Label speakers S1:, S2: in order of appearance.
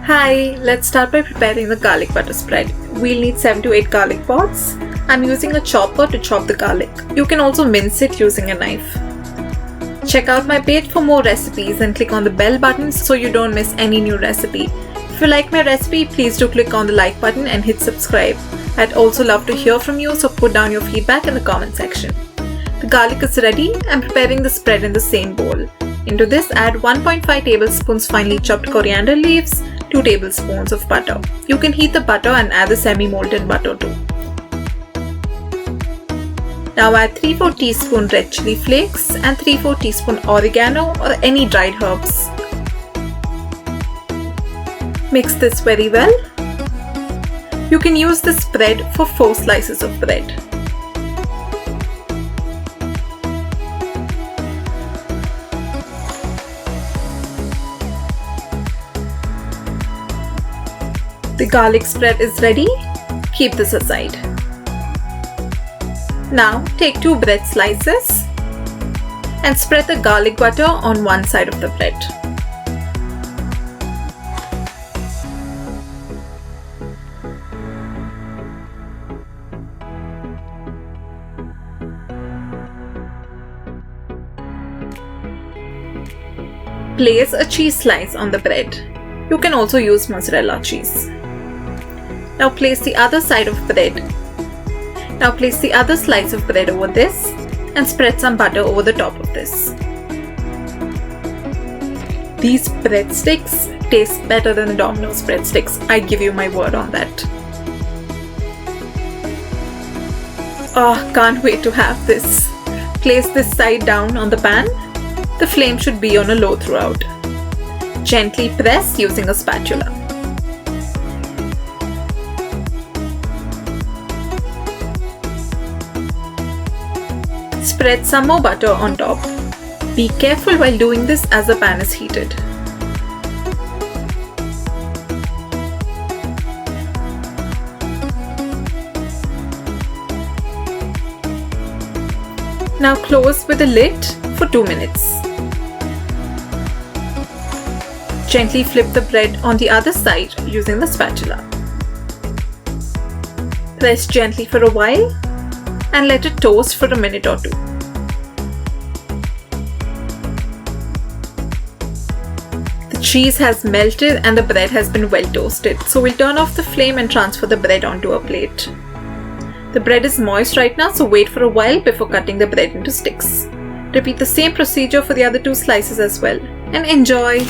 S1: Hi, let's start by preparing the garlic butter spread. We'll need 7 to 8 garlic pods. I'm using a chopper to chop the garlic. You can also mince it using a knife. Check out my page for more recipes and click on the bell button so you don't miss any new recipe. If you like my recipe, please do click on the like button and hit subscribe. I'd also love to hear from you, so put down your feedback in the comment section. The garlic is ready. I'm preparing the spread in the same bowl. Into this, add 1.5 tablespoons finely chopped coriander leaves, 2 tablespoons of butter. You can heat the butter and add the semi-molten butter too. Now add 3/4 teaspoon red chilli flakes and 3/4 teaspoon oregano or any dried herbs. Mix this very well. You can use the spread for 4 slices of bread. The garlic spread is ready. Keep this aside. Now take 2 bread slices and spread the garlic butter on one side of the bread. Place a cheese slice on the bread. You can also use mozzarella cheese. Now place the other side of bread. Now place the other slice of bread over this and spread some butter over the top of this. These breadsticks taste better than the Domino's breadsticks. I give you my word on that. Oh, can't wait to have this. Place this side down on the pan. The flame should be on a low throughout. Gently press using a spatula. Spread some more butter on top. Be careful while doing this as the pan is heated. Now close with a lid for 2 minutes. Gently flip the bread on the other side using the spatula. Press gently for a while and let it toast for a minute or 2. The cheese has melted and the bread has been well toasted, so we'll turn off the flame and transfer the bread onto a plate. The bread is moist right now, so wait for a while before cutting the bread into sticks. Repeat the same procedure for the other 2 slices as well, and enjoy!